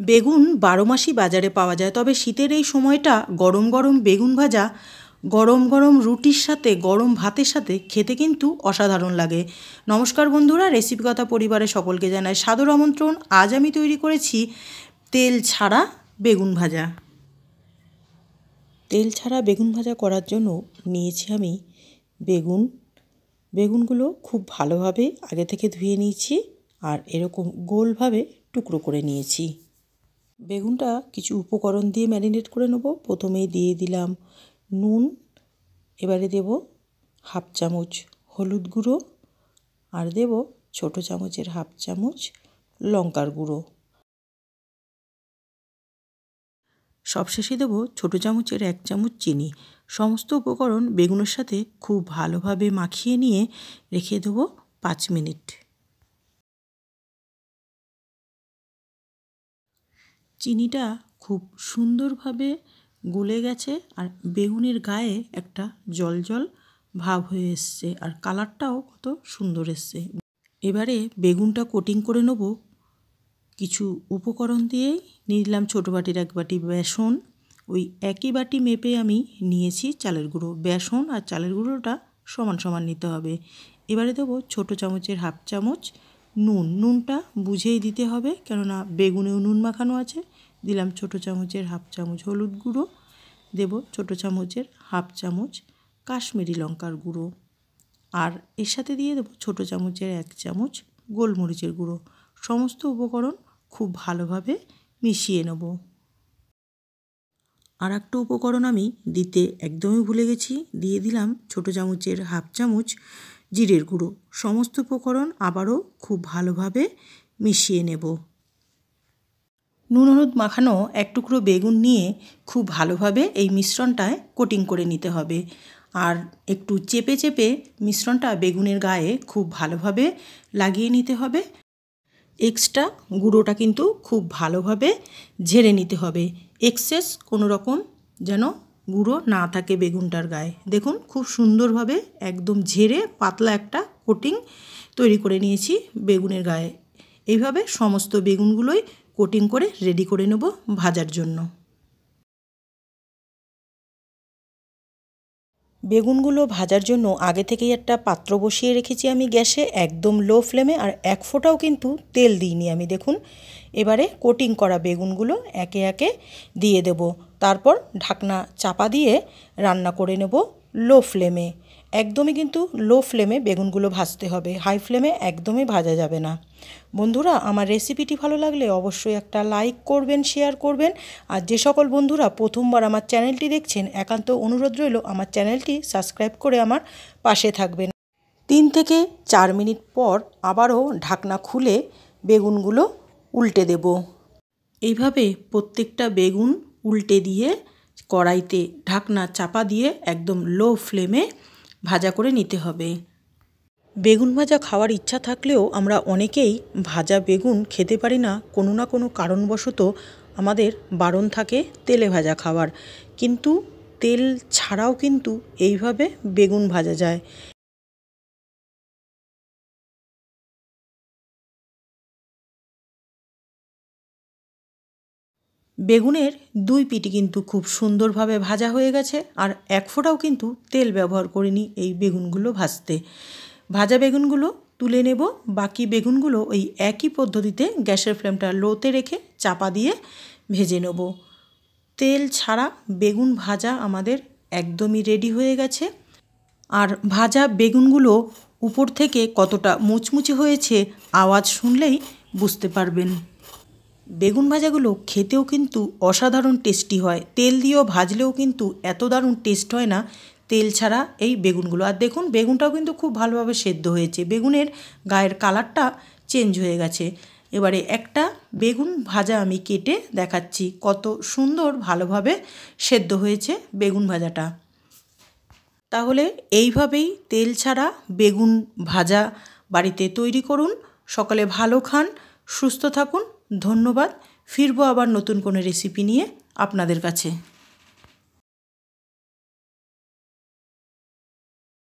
বেগুন 12 মাসই বাজারে পাওয়া যায়, তবে শীতের এই সময়টা গরম গরম বেগুন ভাজা গরম গরম রুটির সাথে গরম ভাতের সাথে খেতে কিন্তু অসাধারণ লাগে। নমস্কার বন্ধুরা, রেসিপিকথা পরিবারে সকলকে জানাই সাদর আমন্ত্রণ। আজ আমি তৈরি করেছি তেল ছাড়া বেগুন ভাজা। তেল ছাড়া বেগুন ভাজা করার জন্য নিয়েছি আমি বেগুনগুলো খুব ভালোভাবে আগে থেকে ধুয়ে নিয়েছি আর এরকম গোলভাবে টুকরো করে নিয়েছি। বেগুনটা কিছু উপকরণ দিয়ে ম্যারিনেট করে নেব। প্রথমেই দিয়ে দিলাম নুন, এবারে দেব হাফ চামচ হলুদ গুঁড়ো আর দেব ছোটো চামচের হাফ চামচ লঙ্কার গুঁড়ো। সবশেষে দেব ছোটো চামচের 1 চামচ চিনি। সমস্ত উপকরণ বেগুনের সাথে খুব ভালোভাবে মাখিয়ে নিয়ে রেখে দেব 5 মিনিট। চিনিটা খুব সুন্দরভাবে গলে গেছে আর বেগুনের গায়ে একটা জল জল ভাব হয়ে এসছে আর কালারটাও কত সুন্দর এসছে। এবারে বেগুনটা কোটিং করে নেব কিছু উপকরণ দিয়েই। নিলাম ছোটো বাটির 1 বাটি বেসন, ওই একই বাটি মেপে আমি নিয়েছি চালের গুঁড়ো। বেসন আর চালের গুঁড়োটা সমান সমান নিতে হবে। এবারে দেবো ছোটো চামচের হাফ চামচ নুনটা বুঝেই দিতে হবে, কেননা বেগুনেও নুন মাখানো আছে। দিলাম ছোটো চামচের হাফ চামচ হলুদ গুঁড়ো, দেব ছোটো চামচের হাফ চামচ কাশ্মীরি লঙ্কার গুঁড়ো আর এর সাথে দিয়ে দেবো ছোটো চামচের 1 চামচ গোলমরিচের গুঁড়ো। সমস্ত উপকরণ খুব ভালোভাবে মিশিয়ে নেব। আর একটা উপকরণ আমি দিতে একদমই ভুলে গেছি, দিয়ে দিলাম ছোটো চামচের হাফ চামচ জিরের গুঁড়ো। সমস্ত উপকরণ আবারও খুব ভালোভাবে মিশিয়ে নেব। নুন হলুদ মাখানো 1 টুকরো বেগুন নিয়ে খুব ভালোভাবে এই মিশ্রণটায় কোটিং করে নিতে হবে আর একটু চেপে চেপে মিশ্রণটা বেগুনের গায়ে খুব ভালোভাবে লাগিয়ে নিতে হবে। এক্সট্রা গুঁড়োটা কিন্তু খুব ভালোভাবে ঝেড়ে নিতে হবে। এক্সেস কোনো রকম যেন গুঁড়ো না থাকে বেগুনটার গায়ে। দেখুন খুব সুন্দরভাবে একদম ঝেড়ে পাতলা একটা কোটিং তৈরি করে নিয়েছি বেগুনের গায়ে। এইভাবে সমস্ত বেগুনগুলোই কোটিং করে রেডি করে নেব ভাজার জন্য। বেগুনগুলো ভাজার জন্য আগে থেকেই একটা পাত্র বসিয়ে রেখেছি আমি গ্যাসে একদম লো ফ্লেমে, আর 1 ফোঁটাও কিন্তু তেল দিইনি আমি। দেখুন এবারে কোটিং করা বেগুনগুলো একে একে দিয়ে দেব, তারপর ঢাকনা চাপা দিয়ে রান্না করে নেব লো ফ্লেমে। একদমই কিন্তু লো ফ্লেমে বেগুনগুলো ভাজতে হবে, হাই ফ্লেমে একদমই ভাজা যাবে না। বন্ধুরা, আমার রেসিপিটি ভালো লাগলে অবশ্যই একটা লাইক করবেন, শেয়ার করবেন। আর যে সকল বন্ধুরা প্রথমবার আমার চ্যানেলটি দেখছেন, একান্ত অনুরোধ রইল আমার চ্যানেলটি সাবস্ক্রাইব করে আমার পাশে থাকবেন। 3 থেকে 4 মিনিট পর আবারও ঢাকনা খুলে বেগুনগুলো উল্টে দেব। এইভাবে প্রত্যেকটা বেগুন উল্টে দিয়ে কড়াইতে ঢাকনা চাপা দিয়ে একদম লো ফ্লেমে ভাজা করে নিতে হবে। বেগুন ভাজা খাওয়ার ইচ্ছা থাকলেও আমরা অনেকেই ভাজা বেগুন খেতে পারি না, কোনো না কোনো কারণবশত আমাদের বারণ থাকে তেলে ভাজা খাওয়ার। কিন্তু তেল ছাড়াও কিন্তু এইভাবে বেগুন ভাজা যায়। বেগুনের 2 পিঠই কিন্তু খুব সুন্দরভাবে ভাজা হয়ে গেছে আর 1 ফোঁটাও কিন্তু তেল ব্যবহার করিনি এই বেগুনগুলো ভাজতে। ভাজা বেগুনগুলো তুলে নেব। বাকি বেগুনগুলো ওই একই পদ্ধতিতে গ্যাসের ফ্লেমটা লোতে রেখে চাপা দিয়ে ভেজে নেব। তেল ছাড়া বেগুন ভাজা আমাদের একদমই রেডি হয়ে গেছে। আর ভাজা বেগুনগুলো উপর থেকে কতটা মুচমুচে হয়েছে আওয়াজ শুনলেই বুঝতে পারবেন। বেগুন ভাজাগুলো খেতেও কিন্তু অসাধারণ টেস্টি হয়। তেল দিয়েও ভাজলেও কিন্তু এত দারুণ টেস্ট হয় না তেল ছাড়া এই বেগুনগুলো। আর দেখুন বেগুনটাও কিন্তু খুব ভালোভাবে সেদ্ধ হয়েছে, বেগুনের গায়ের কালারটা চেঞ্জ হয়ে গেছে। এবারে একটা বেগুন ভাজা আমি কেটে দেখাচ্ছি কত সুন্দর ভালোভাবে সেদ্ধ হয়েছে বেগুন ভাজাটা। তাহলে এইভাবেই তেল ছাড়া বেগুন ভাজা বাড়িতে তৈরি করুন। সকলে ভালো খান, সুস্থ থাকুন। ধন্যবাদ। ফিরবো আবার নতুন কোনো রেসিপি নিয়ে আপনাদের কাছে।